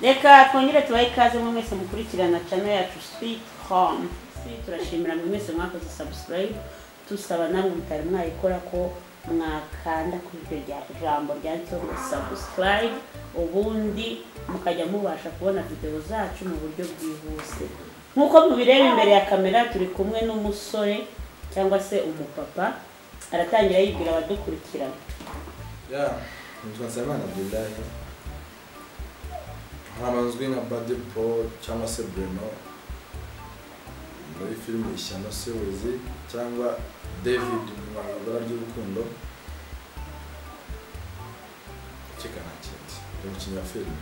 reka twongere tubahe ikaze mwe mwese mukurikirana channel yacu Sweet Home. Turashimira mwe mwese mwakoze subscribe, tusaba namwe mutari mwayikora ko mwakanda kuri iryo jambo ryanditseho subscribe, ubundi mukajya mubasha kubona video zacu mu buryo bwihuse. Nkuko mubireba imbere ya kamera turi kumwe n'umusore cyangwa se umupapa, aratangira yibwira abadukurikirana. Nitwa Nsabimana Abdullahi, nkamanzwi nka Badi Pro cyangwa se Bruno muri filime Ishyano Series cyangwa David mu ibara ry'urukundo. Kikana kiti umukinnyi filime.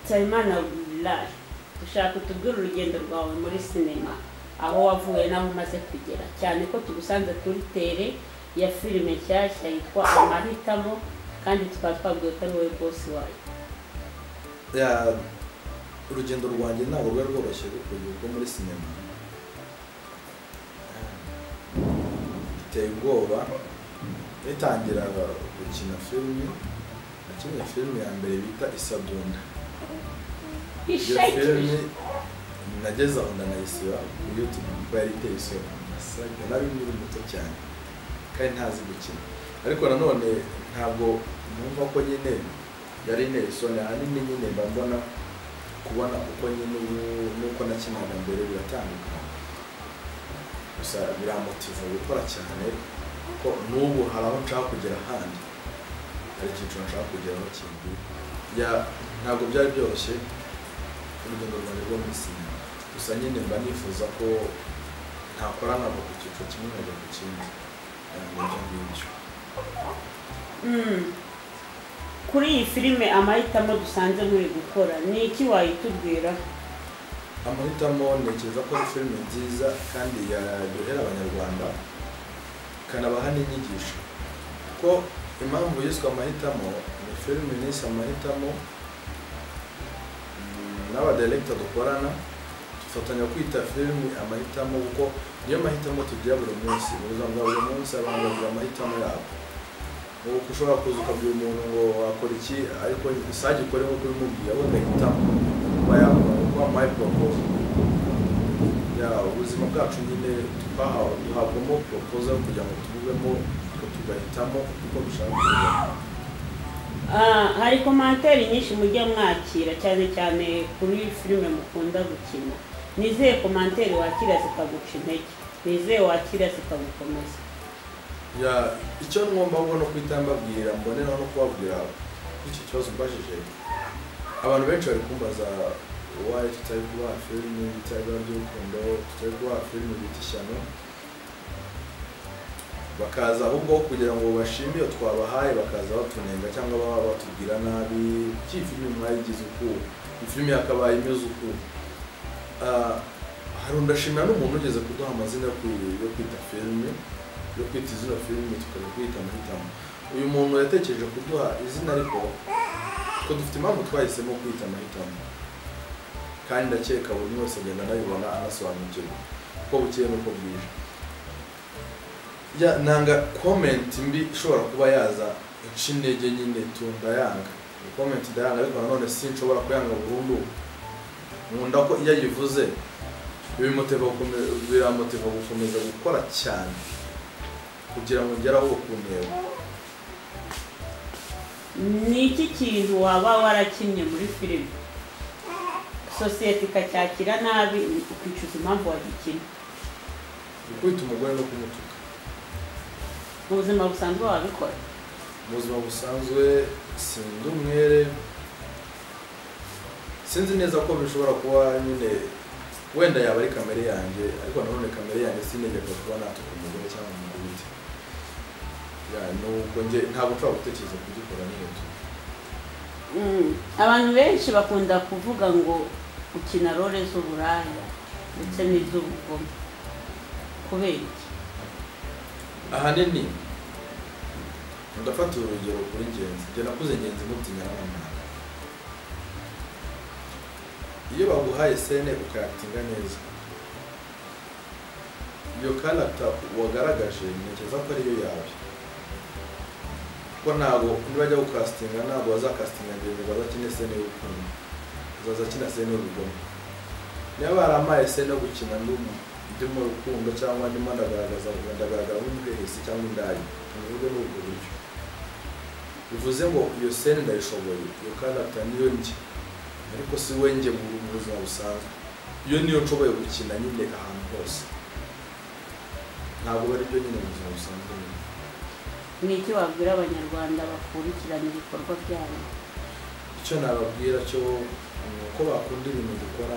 Nsabimana Abdullahi, dushaka kutubwira urugendo rwawe muri sinema, aho wavuye naho umaze kugera, cyane ko tugusanze kuri tere ya filime nshyashya yitwa Amahitamo, kandi tukaba twabwiwe ko ari wowe boss wayo. Urugendo rwanjye ntabwo rwari rworoshye kuko muri sinema biteye ubwoba. Nitangira gukina filime, nakinnye filime ya mbere bita Isadunda. Iyo filime nageze aho ndanayisiba kuri YouTube kuko yari iteye isoni, nasaga nari muri muto cyane kandi ntazi gukina, ariko nanone ntabwo numva ko nyine yari inteye isoni. Ahanini nyine mbona kubona uko nyine nuko nakinaga mbere biratandukana, gusa biramotiva gukora cyane ko n'ubu hari aho nshaka kugera ahandi, hari icyiciro nshaka kugeraho kindi. Ntabwo byari byoroshye urugendo rwanjye rwo muri sinema, gusa nyine mba nifuza ko ntakora ntabwo ku cyiciro kimwe nkajya ku kindi. Kuri iyi filime Amahitamo dusanze muri gukora, ni iki wayitubwira? Amahitamo ntekereza ko ari filime nziza kandi yaryohera abanyarwanda, ikanabaha n'inyigisho. Ko impamvu yiswe Amahitamo ni filime nise Amahitamo n'abadirector dukorana dufatanya kwita filime Amahitamo, kuko niyo mahitamo tugira buri munsi. Mu buzima bwa buri munsi abantu bagira amahitamo yabo. Uko ushobora kuza ukabwira umuntu ngo wakora iki, ariko isage ukore nk'uko ubimubwiye, wowe ugahitamo kuba my proposal. Ubuzima bwacu nyine duhabwamo proposal kugira ngo tubuvemo, tugahitamo uko dushaka kubibona. Hari komantere nyinshi mujya mwakira cyane cyane kuri filime mukunda gukina. Nizeye komantere wakira zikaguca intege, nizeye wakira zikagukomeza. Icyo ngomba no kwita mbabwira, mbonera no kubabwira iki kibazo mbajije. Abantu benshi bari kumbaza why tutari kuba filime bitari by'urukundo, tutari kuba filime bita Ishyano, bakaza ahubwo kugira ngo bashimire twabahaye, bakaza batunenga cyangwa baba batubwira nabi. Iki filime mwayigize uko, filime yakabaye imeze uko. Hari ndashimira n'umuntu ugeze kuduha amazina yo kwita filime, yo kwita izina filime tukaza kwita Amahitamo. Uyu muntu yatekereje kuduha izina, ariko ko dufite impamvu twahisemo kwita Amahitamo, kandi ndakeka buri wese agenda anabibona anasobanukirwa uko bukeye n'uko bwije. Nanga comment mbi ishobora kuba yaza inca intege nyine ndayanga. Comment ndayanga, ariko nanone sinshobora kuyanga burundu. Nkunda ko iyo yivuze biramotiva gukomeza gukora cyane kugira ngo ngeraho ku ntego. Ni iki kintu waba warakinnye muri filime sosiyete ikacyakira nabi ukicuza impamvu wagikina? Kwita umugore no kumutuka. Mu buzima busanzwe wabikora? Mu buzima busanzwe sindi umwere, sinzi neza ko bishobora kuba nyine wenda yaba ari kamere yanjye, ariko nanone kamere yanjye sinegeka kuba natuka umugore cyangwa umugore. Nuko nje ntabwo nshobora gutekereza kugikora n'ibyo. Abantu benshi bakunda kuvuga ngo ukina role z'uburaya ndetse n'iz'ubugome, kubera iki? Ahanini ndafata urugero kuri Ngenzi. Njye nakuze Ngenzi mutinya n'amahanga. Iyo baguhaye scene ukayakitinga neza, iyo character wagaragaje ntekereza ko ariyo yawe. kuko ntabwo nibajya gukastinga ntabwo bazakastinga ngo bazakine scene y'urukundo, bazakina scene y'urugomo. Niba baramaye scene yo gukina ndi mu rukundo cyangwa ndimo ndagaragara nk'umuhehesi cyangwa indaya, uvuge n'ubwo buryo bivuze ngo iyo scene ndayishoboye, iyo character niyo njye, ariko si we njye mu buzima busanzwe. Iyo niyo nshoboye gukina nyine ahantu hose, ntabwo bari byo nyine mu buzima busanzwe. Ni iki wabwira abanyarwanda bakurikirana ibikorwa byanyu? Icyo nababwira cyo uko bakunda ibintu dukora,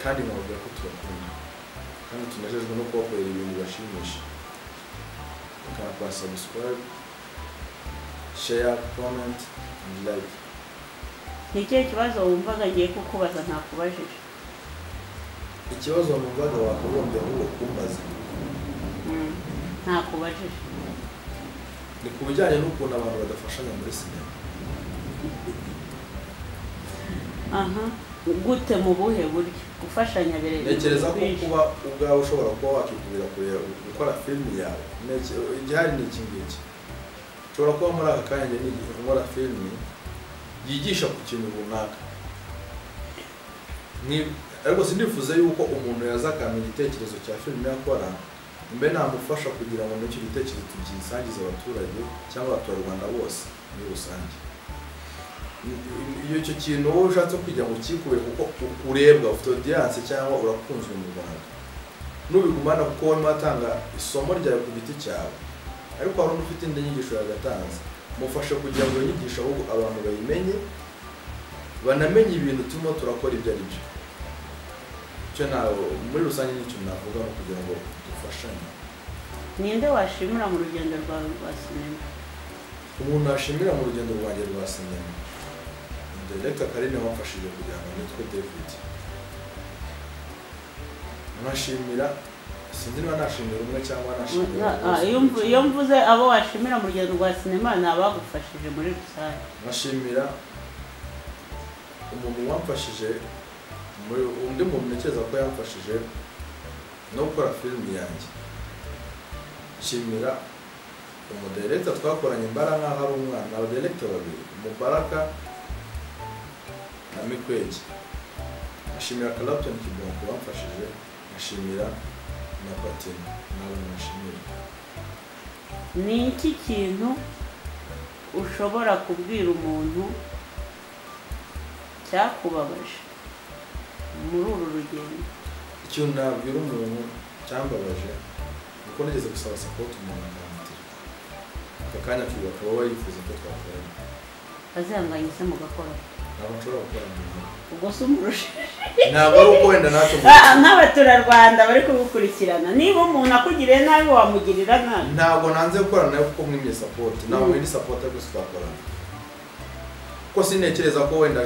kandi nkababwira ko tubakunda kandi tunejejwe no kubakorera ibintu bibashimisha. Bakaba subscribe, share, comment and like. Ni ikihe kibazo wumvaga ngiye kukubaza ntakubajije? Ikibazo numvaga wakagombye ahubwo kumbaza ntakubajije ni ku bijyanye n'ukuntu abantu badafashanya muri sinema. Aha, gute mu buhe buryo gufashanya bere? Ntekereza ko kuba ubwawe ushobora kuba wakikubira kureba gukora filime yawe, igihari ni iki ngiki. Ushobora kuba muri aka kanya n'igihe nkora filime yigisha ku kintu runaka, ariko sindifuza yuko umuntu yaza akamenya igitekerezo cya filime yakora, mbe namufasha kugira ngo n'icyo gitekerezo tugisangize abaturage cyangwa abaturarwanda bose muri rusange. Iyo icyo kintu wowe ushatse kujya ngo ukikube kuko urebwa ufite audience cyangwa urakunzwe mu Rwanda, nubigumana kuko wowe atanga isomo ryawe ku giti cyawe, ariko hari undi ufite indi nyigisho yagatanze, mufashe kugira ngo inyigisho ahubwo abantu bayimenye, banamenye ibintu turimo turakora ibyo ari byo. Icyo nawe muri rusange n'icyo navuga no kugira ngo dufashanye. Ninde washimira mu rugendo rwawe rwa sinema? Umuntu washimira mu rugendo rwanjye rwa sinema, Director Karine wamfashije kugira ngo nitwe David. Nashimira, sinzi niba nashimira umwe cyangwa nashimira. Iyo mvuze abo washimira mu rugendo rwa sinema ni abagufashije muri rusange. Nashimira umuntu wamfashije, undi muntu ntekereza ko yamfashije no gukora filime yanjye. Nshimira umudirector twakoranye imbaraga nk'aho ari umwana, abadirector babiri, Mubaraka na Mikwege. Nashimira Clapton Kibonko wamfashije, nashimira na Patina nawe nashimira. Ni iki kintu ushobora kubwira umuntu cyakubabaje muri uru rugendo? Ikintu nabwira umuntu cyambabaje uko nigeze gusaba support umuntu akamutira aka kanya kwibuka wowe yifuza ko twakorana, azihanganye se mugakora. ntabwo nshobora gukora umuntu ubwo se umurusha. ntabwo ari uko wenda natwe nk'abaturarwanda bari kugukurikirana, niba umuntu akugiriye nabi wamugirira nabi. ntabwo nanze gukorana nawe kuko mwimye support, ntabwo mwindi support ariko twakorana kuko sintekereza ko wenda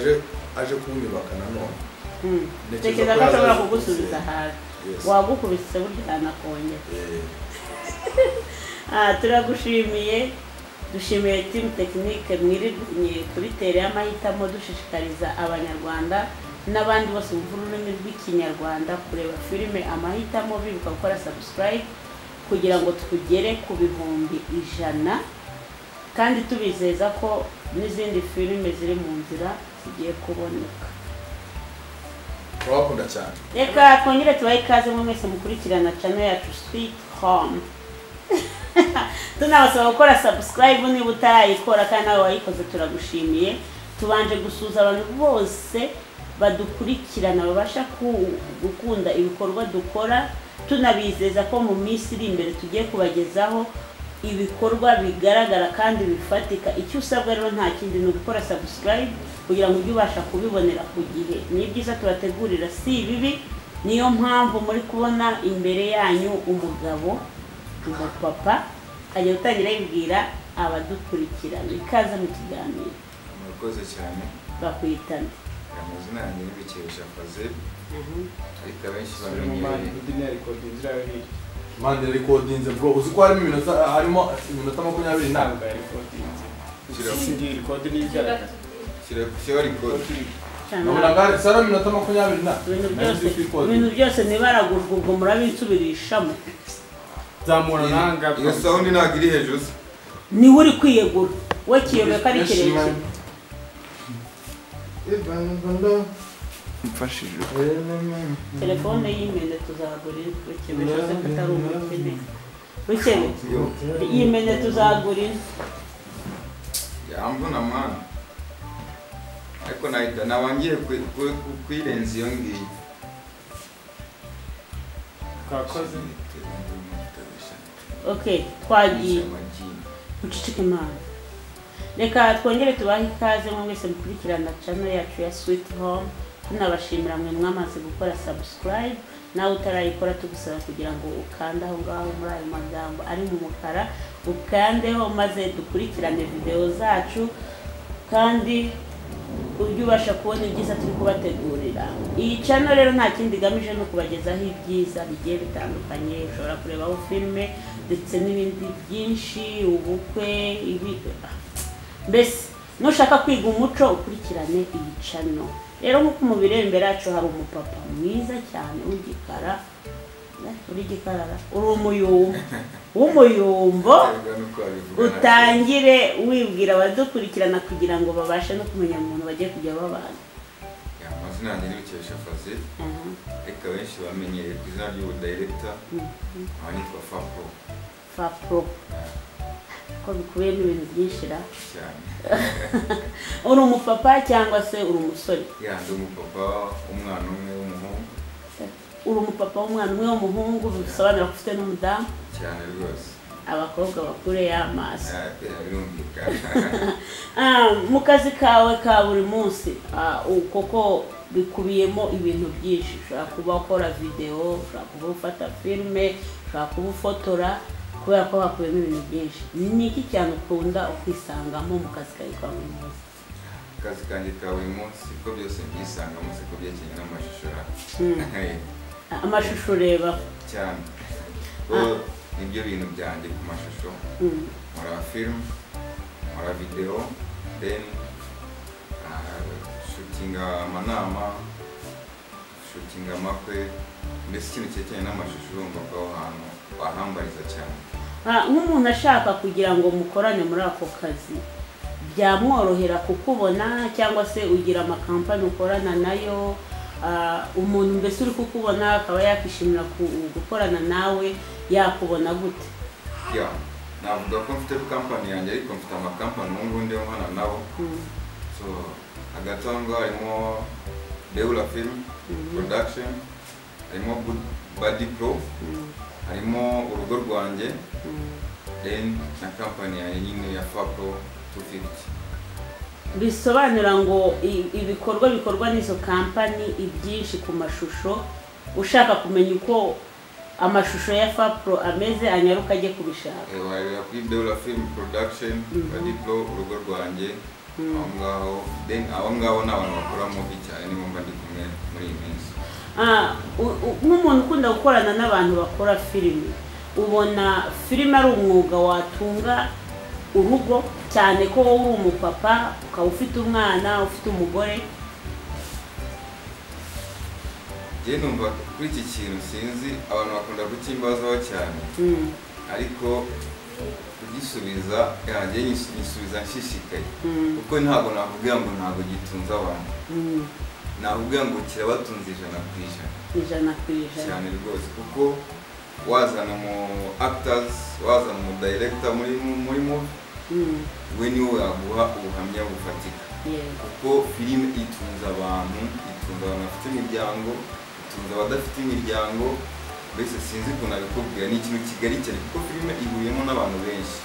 aje kunyubaka nanone. Tekereza ko ashobora kugusubiza hafi, wagukubise burya anakongera. Turagushimiye, dushimiye team technique mwirigumye kuri tere y'amahitamo, dushishikariza abanyarwanda n'abandi bose bumva ururimi rw'ikinyarwanda kureba filime Amahitamo, bibuka gukora subscribe kugira ngo tugere ku 100,000, kandi tubizeza ko n'izindi filime ziri mu nzira zigiye kuboneka. Twakunda cyane. Reka twongere tubahe ikaze mwese mukurikirana channel yacu Sweet Home. Tunabasaba gukora subscribe niba utarayikora, kandi nawe wayikoze turagushimiye. Tubanje gusuza abantu bose badukurikirana babasha gukunda ibikorwa dukora, tunabizeza ko mu minsi iri imbere tugiye kubagezaho ibikorwa bigaragara kandi bifatika. Icyo usabwa rero nta kindi ni gukora subscribe kugira ngo ujye ubasha kubibonera ku gihe. Ni byiza turategurira si bibi, niyo mpamvu muri kubona imbere yanyu umugabo umupapa agiye gutangira yibwira abadukurikirana. Ikaze mu kiganiro. Murakoze cyane. Bakwitana. Amazina yanjye ni Bikesha Fazil. Ariko benshi bamenyereye Mande recordings bro, uzi ko harimo harimo iminota 20 ntabwo ya recordings. Singi recording y'ijana. Kira record. Nabona sara iminota 20 na. Ibintu byose nibaragurwa ubwo murabitsubirishamo. Zamura nanga. Iyo sound nagiri hejuru. niwe uri kwiyegura we kiyobe ko ari kirekire mfashije telefone y'imene tuzagura ukibesha ko atari umukene ukene y'imene tuzagura yambona mwana ariko nahita nabangiye kwirenza iyo ngiyo kakoze okay twagiye ucicike imana reka twongere tubahe ikaze mwese mukurikirana channel yacu ya Sweet Home tunabashimira mwe mwamaze gukora subscribe nawe utarayikora tugusaba kugira ngo ukanda aho ngaho muri ayo magambo ari mu mukara ukandeho maze dukurikirane video zacu kandi ujye ubasha kubona ibyiza turi kubategurira. Iyi channel rero nta kindi igamije no kubagezaho ibyiza bigiye bitandukanye, ushobora kurebaho filme ndetse n'ibindi byinshi, ubukwe, mbese nushaka kwiga umuco ukurikirane iyi channel. Rero nk'uko mubireba imbere yacu hari umupapa mwiza cyane w'igikara, uri gikarara, uri umuyumbo utangire wibwira abadukurikirana kugira ngo babashe no kumenya umuntu bagiye kujya babana. Amazina yanjye ni Bikesha Fazil, reka benshi bamenyereye ku izina ry'ubudirector, aha nitwa Fapro. Fapro ko bikubiyemo ibintu byinshi ra cyane. Uri umupapa cyangwa se uri umusore? Ndi umupapa umwana umwe w'umuhungu. Uri umupapa w'umwana umwe w'umuhungu bisobanura ko ufite n'umudamu? Cyane rwose. Abakobwa bakure y'amaso. Birumvikana. Mu kazi kawe ka buri munsi koko bikubiyemo ibintu byinshi, ushobora kuba ukora video, ushobora kuba ufata filme, ushobora kuba ufotora, kubera ko hakubiyemo ibintu byinshi. Ni iki cyane ukunda ukisangamo mu kazi kawe ka buri munsi? Akazi kanjye ka buri munsi ko byose byisangamo siko byekenye n'amashusho. Amashusho ureba cyane nibyo bintu byanjye ku mashusho, nkora film, nkora video, then shootinga amanama, shootinga amakwe, mbese ikintu cyekenye n'amashusho urumva ko aho hantu wahambariza cyane. Nk'umuntu ashaka kugira ngo mukorane muri ako kazi byamworohera kukubona cyangwa se ugira amakampani ukorana nayo, umuntu mbese uri kukubona akaba yakishimira gukorana nawe yakubona gute? Navuga ko mfite company yanjye ariko mfite amakampani n'ubundi yo nkana nabo. So hagati aho ngaho harimo Deula Film Production, harimo Body Pro, harimo Urugo Rwanjye, then na company yanjye nyine ya Fapro 250. Bisobanura ngo ibikorwa bikorwa n'izo company ibyinshi ku mashusho, ushaka kumenya uko amashusho ya Fapro ameze anyaruka ajye kubishaka. Warira kuri Deula Film Production, Body Pro, Urugo Rwanjye, aho ngaho, then aho ngaho n'abantu bakora mubi cyane nibo mba ndi kumwe muri iyi minsi. Nk'umuntu ukunda gukorana n'abantu bakora filime, ubona filime ari umwuga watunga urugo cyane ko wowe uri umupapa ukaba ufite umwana ufite umugore? Njye numva kuri iki kintu sinzi abantu bakunda kukimbazaho cyane, ariko kugisubiza yanjye nyisubiza nshishikaye kuko ntabwo navuga ngo ntabwo gitunze abantu, navuga ngo kirabatunze ijana ku ijana cyane rwose, kuko wazana mu actors, wazana mu director muri movie, we niwe yaguha ubuhamya bufatika, kuko filime itunze abantu, itunze abantu bafite imiryango, itunze abadafite imiryango, mbese sinzi ukuntu abikubwira, ni ikintu kigari cyane kuko filime ihuriyemo n'abantu benshi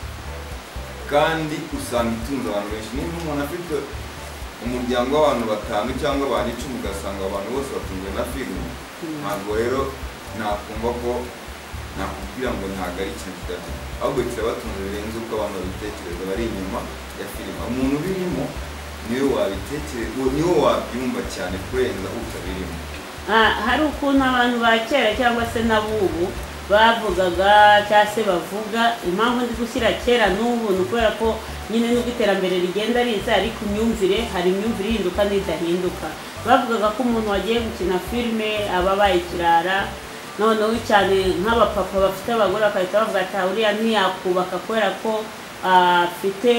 kandi usanga itunze abantu benshi. Niba umuntu afite umuryango w'abantu 5 cyangwa abantu 10 ugasanga abantu bose batunzwe na filime, ntabwo rero nakumva ko nakubwira ngo ntabwo ari ikintu kidafite, ahubwo kirabatunze birenze uko abantu babitekereza bari inyuma ya filime. Umuntu ubirimo niwe wabitekereza, niwe wabyumva cyane kurenza utabirimo. Hari ukuntu abantu ba kera cyangwa se n'abubu bavugaga cyangwa se bavuga, impamvu ndi gushyira kera n'ubu ni ukubera ko nyine n'ubwo iterambere rigenda riza ariko imyumvire, hari imyumvire ihinduka n'idahinduka. Bavugaga ko umuntu wagiye gukina filime aba abaye ikirara, noneho cyane nk'abapapa bafite abagore bakahita bavuga ati uriya ntiyakubaka kubera ko afite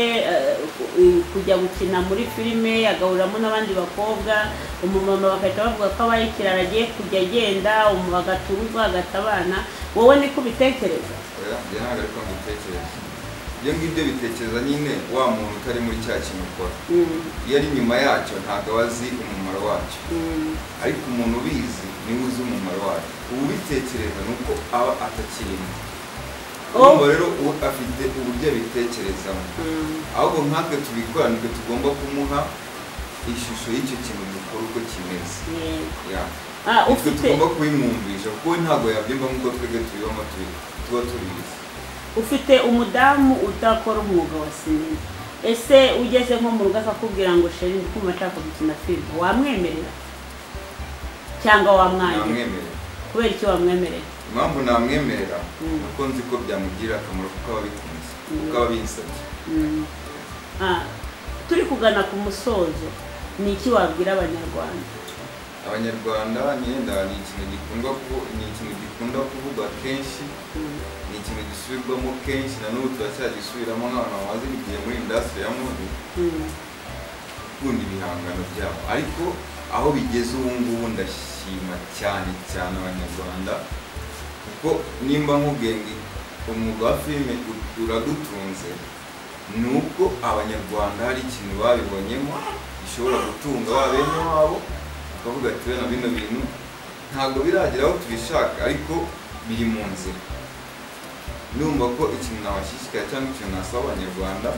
kujya gukina muri filime agahuriramo n'abandi bakobwa, umumama bagahita bavuga ko abaye ikirara agiye kujya agenda, agaturwa agatabana. Wowe niko ubitekereza? Njye ntabwo ariko mbitekereza. Ibyo ngibyo bitekereza nyine wa muntu utari muri cya kintu ukora. Iyo ari nyuma yacyo ntabwo aba azi umumaro wacyo, ariko umuntu ubizi niwe uzi umumaro wacyo. Ubitekereza ni uko aba atakirimo. Urumva rero afite uburyo abitekerezamo, ahubwo nkatwe tubikora nibwo tugomba kumuha ishusho y'icyo kintu dukora uko kimeze. Tugomba kubimwumvisha kuko we ntabwo yabyumva nk'uko twebwe tubibamo tuba tubizi. Ufite umudamu udakora umwuga wa sinema, ese ugeze nko mu rugo akakubwira ngo sheri ndi kumva nshaka gukina filime, wamwemerera cyangwa wamwangira? Namwemerera. Kubera iki wamwemerera? Impamvu namwemerera nuko nzi ko byamugirira akamaro kuko aba bikunze, kuko aba binsabye. Turi kugana ku musozo, ni iki wabwira Abanyarwanda? Abanyarwanda nyenda ni ikintu gikunda kuvugwa kenshi, ni ikintu gisubirwamo kenshi, na n'ubu turacyagisubiramo nk'abantu bamaze igihe muri industry ya movie, gukunda ibihangano byabo. Ariko aho bigeze ubu ngubu ndashima cyane Abanyarwanda, kuko nimba nk'ubwenge umwuga wa filime uradutunze, ni uko Abanyarwanda hari ikintu babibonyemo gishobora gutunga ba bene wabo, bakavuga ati na bino bintu ntabwo biragera aho tubishaka ariko biri mu nzira. Numva ko ikintu nabashishikara cyangwa ikintu nasaba Abanyarwanda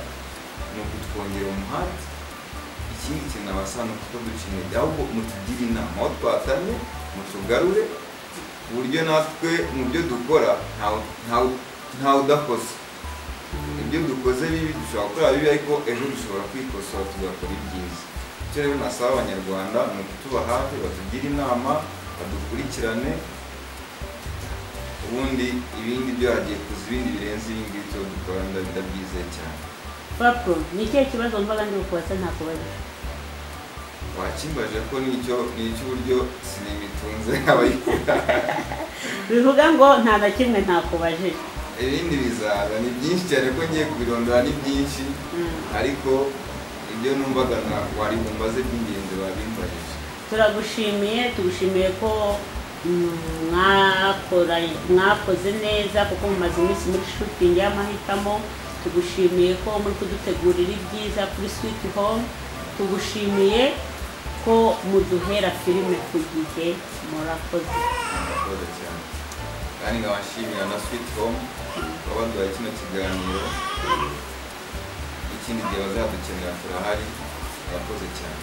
ni ukutwongera umuhate. Ikindi kintu nabasaba ni uko dukeneye ahubwo mutugire inama, aho twatanye mutugarure, ku buryo natwe mu byo dukora ntawe udakoze. Ibyo dukoze bibi dushobora gukora bibi, ariko ejo dushobora kwikosora tugakora ibyiza. Icyo rero nasaba Abanyarwanda ni ukutuba hafi, batugire inama, badukurikirane, ubundi ibindi byo hagiye kuza ibindi birenze ibindi byo dukora ndabyizeye cyane. Papa, ni ikihe kibazo mvaga ndi kubaza ntakubajije? Wakimbaje ko n'icy'uburyo sinema itunze abayikora. Bivuga ngo nta na kimwe ntakubajije. Ibindi bizaza ni byinshi cyane ko ngiye kubirondora ni byinshi, ariko ibyo numvaga wari bumbaze by'ingenzi babimbajije. Tugushimiye ko mwakoze neza kuko mumaze iminsi muri shooting y'amahitamo. Tugushimiye ko muri kudutegurira ibyiza kuri Sweet Home. Tugushimiye ko muduhera filime ku gihe. Murakoze cyane, kandi nkabashimira na Sweet Home kuba baduhaye kino kiganiro. Ikindi gihe bazadukenera turahari. Murakoze cyane.